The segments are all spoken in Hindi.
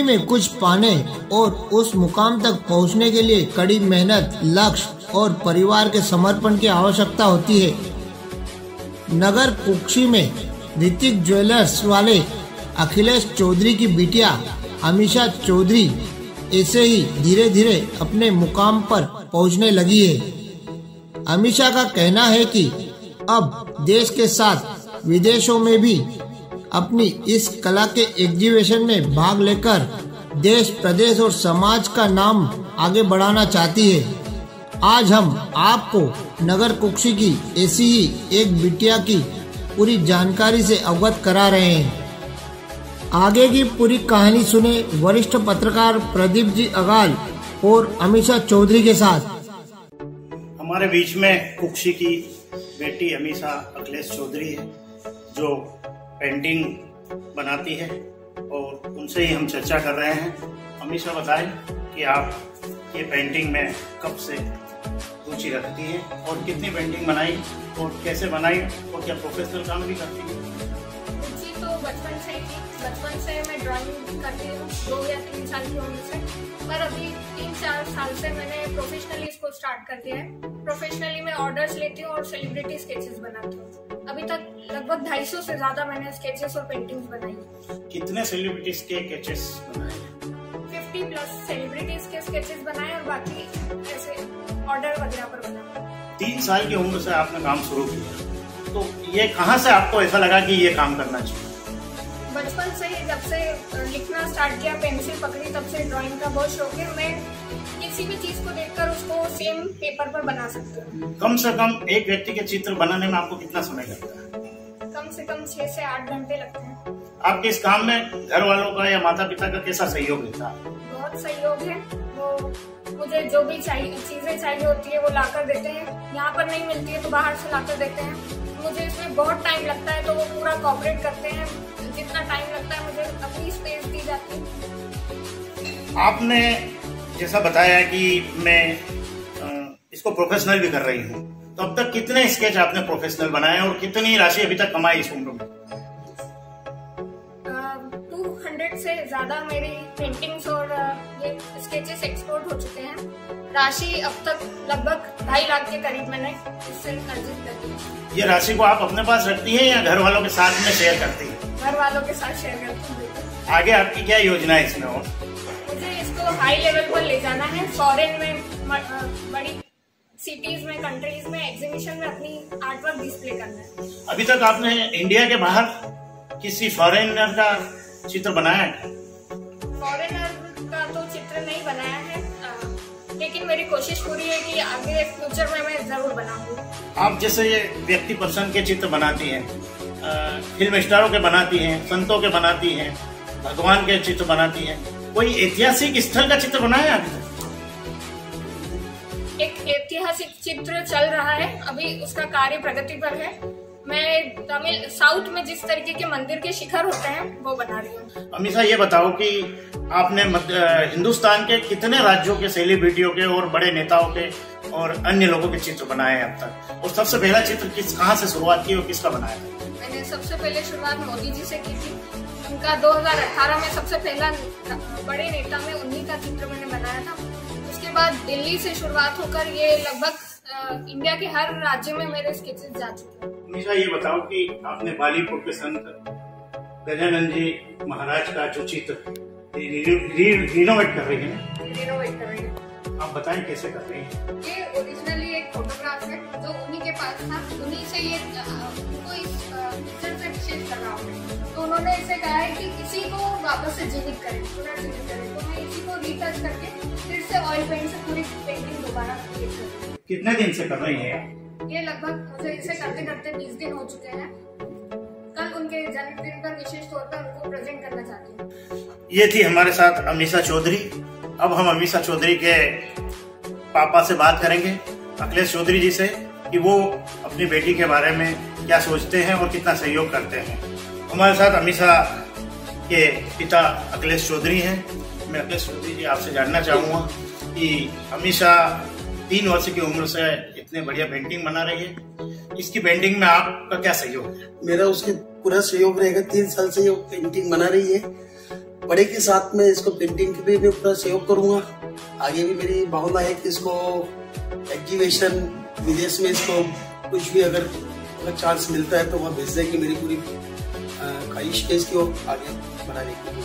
में कुछ पाने और उस मुकाम तक पहुंचने के लिए कड़ी मेहनत, लक्ष्य और परिवार के समर्पण की आवश्यकता होती है। नगर कुक्षी में ऋतिक ज्वेलर्स वाले अखिलेश चौधरी की बिटिया अमीषा चौधरी ऐसे ही धीरे धीरे अपने मुकाम पर पहुंचने लगी है। अमीषा का कहना है कि अब देश के साथ विदेशों में भी अपनी इस कला के एग्जीबिशन में भाग लेकर देश, प्रदेश और समाज का नाम आगे बढ़ाना चाहती है। आज हम आपको नगर कुक्षी की ऐसी ही एक बिटिया की पूरी जानकारी से अवगत करा रहे हैं। आगे की पूरी कहानी सुने वरिष्ठ पत्रकार प्रदीप जी अगाल और अमीषा चौधरी के साथ। हमारे बीच में कुक्षी की बेटी अमीषा अखिलेश चौधरी है, जो पेंटिंग बनाती है और उनसे ही हम चर्चा कर रहे हैं। अमीषा बताएं कि आप ये पेंटिंग में कब से रुचि रखती है और कितनी पेंटिंग बनाई और कैसे बनाई और क्या प्रोफेशनल काम भी करती है? रुचि तो बचपन से ही थी। बचपन से मैं ड्राइंग करती हूँ 2 या 3 साल की उम्र से, पर अभी 3-4 साल से मैंने प्रोफेशनली इसको स्टार्ट कर दिया है। प्रोफेशनली मैं ऑर्डर्स लेती हूँ और सेलिब्रिटी स्केचेस बनाती हूँ। अभी तक लगभग 250 से ज्यादा मैंने स्केचेस और पेंटिंग्स बनाई। कितने सेलिब्रिटीज के स्केचेस बनाए? 50+ सेलिब्रिटीज के स्केचेस बनाए और बाकी ऐसे ऑर्डर वगैरह पर बनाए। 3 साल की उम्र से आपने काम शुरू किया, तो ये कहाँ से आपको ऐसा लगा कि ये काम करना चाहिए? बचपन से ही जब से लिखना स्टार्ट किया, पेंसिल पकड़ी, तब से ड्राइंग का बहुत शौक है। मैं किसी भी चीज को देखकर उसको सेम पेपर पर बना सकती हूँ। कम से कम एक व्यक्ति के चित्र बनाने में आपको कितना समय लगता है? कम से कम 6 से 8 घंटे लगते हैं। आपके इस काम में घर वालों का या माता पिता का कैसा सहयोग रहता है? बहुत सहयोग है। वो मुझे जो भी चीजें चाहिए होती है वो लाकर देते हैं। यहाँ पर नहीं मिलती है तो बाहर से लाकर देते हैं। मुझे इसमें बहुत टाइम लगता है तो वो पूरा कोऑपरेट करते हैं। जितना टाइम लगता है मुझे अपनी स्पेस दी जाती है। आपने जैसा बताया कि मैं इसको प्रोफेशनल भी कर रही हूँ, तो अब तक कितने स्केच आपने प्रोफेशनल बनाए और कितनी राशि अभी तक कमाई इस उम्र में? 200 से ज्यादा मेरी पेंटिंग्स और ये स्केचेस एक्सपोर्ट हो चुके हैं। राशि अब तक लगभग 2.5 लाख के करीब मैंने इससे अर्जित कर दी। ये राशि को आप अपने पास रखती हैं या घर वालों के साथ में शेयर करती हैं? घर वालों के साथ शेयर करती हूँ। आगे आपकी क्या योजना है इसमें? और मुझे इसको हाई लेवल पर ले जाना है। फॉरेन में, बड़ी सिटीज में, कंट्रीज में, एग्जीबिशन में अपनी आर्ट वर्क डिस्प्ले करना है। अभी तक आपने इंडिया के बाहर किसी फॉरेनर का चित्र बनाया है? फॉरेनर का तो चित्र नहीं बनाया है, लेकिन मेरी कोशिश पूरी है कि आगे फ्यूचर में मैं जरूर बनाऊंगी। आप जैसे ये व्यक्ति पसंद के चित्र बनाती हैं, फिल्म स्टारों के बनाती हैं, संतों के बनाती हैं, भगवान के चित्र बनाती हैं, कोई ऐतिहासिक स्थल का चित्र बनाया है अभी तक? एक ऐतिहासिक चित्र चल रहा है, अभी उसका कार्य प्रगति पर है। मैं साउथ में जिस तरीके के मंदिर के शिखर होते हैं वो बना रही हूँ। अमीषा, ये बताओ कि आपने हिंदुस्तान के कितने राज्यों के सेलिब्रिटियों के और बड़े नेताओं के और अन्य लोगों के चित्र बनाए हैं अब तक? और सबसे पहला चित्र कहाँ से शुरुआत की और किसका बनाया था? मैंने सबसे पहले शुरुआत मोदी जी से की थी। उनका 2018 में सबसे पहला बड़े नेता में उन्हीं का चित्र मैंने बनाया था। उसके बाद दिल्ली से शुरुआत होकर ये लगभग इंडिया के हर राज्य में मेरे स्केचेस जा चुके हैं। अमीषा, ये बताओ कि आपने बॉलीवुड के संत गजानन जी महाराज का जो चित्र रिनोवेट कर रही है, रिनोवेट कर रही है, आप बताएं कैसे कर रही हैं? ये ओरिजिनली एक फोटोग्राफ है जो उन्हीं के पास था। उन्हीं से ये उनको इस पिक्चर से विशेष लगाव है, तो उन्होंने इसे कहा है कि इसी को वापस से जीवित करें, पुनर्जीवित करें। तो मैं इसी को रीटच करके फिर से ऑयल पेंट से पूरी पेंटिंग दोबारा क्रिएट कर रही हूँ। कितने दिन से कर रही हैं? ये लगभग मुझे इसे करते करते 20 दिन हो चुके हैं। कल उनके जन्मदिन पर विशेष तौर पर उनको प्रेजेंट करना चाहती हूँ। ये थी हमारे साथ अमीषा चौधरी। अब हम अमीषा चौधरी के पापा से बात करेंगे, अखिलेश चौधरी जी से, कि वो अपनी बेटी के बारे में क्या सोचते हैं और कितना सहयोग करते हैं। हमारे साथ अमीषा के पिता अखिलेश चौधरी हैं। मैं अखिलेश चौधरी जी आपसे जानना चाहूँगा कि अमीषा 3 वर्ष की उम्र से इतने बढ़िया पेंटिंग बना रही है, इसकी पेंटिंग में आपका क्या सहयोग है? मेरा उसके पूरा सहयोग रहेगा। 3 साल से ये पेंटिंग बना रही है बड़े के साथ में इसको पेंटिंग के भी मैं पूरा सहयोग करूंगा। आगे भी मेरी भावना है कि इसको एग्जीबिशन विदेश में इसको कुछ भी अगर चांस मिलता है तो वहाँ भेजने की मेरी पूरी ख्वाहिश है इसको आगे बढ़ाने के लिए।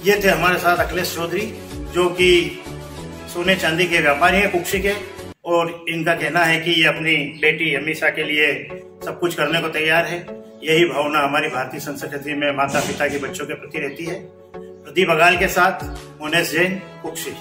ये थे हमारे साथ अखिलेश चौधरी, जो कि सोने चांदी के व्यापारी हैं कुक्षी के, और इनका कहना है कि ये अपनी बेटी अमीषा के लिए सब कुछ करने को तैयार है। यही भावना हमारी भारतीय संस्कृति में माता पिता के बच्चों के प्रति रहती है। प्रदीप अगाल के साथ मोनेश जैन, कुक्षी।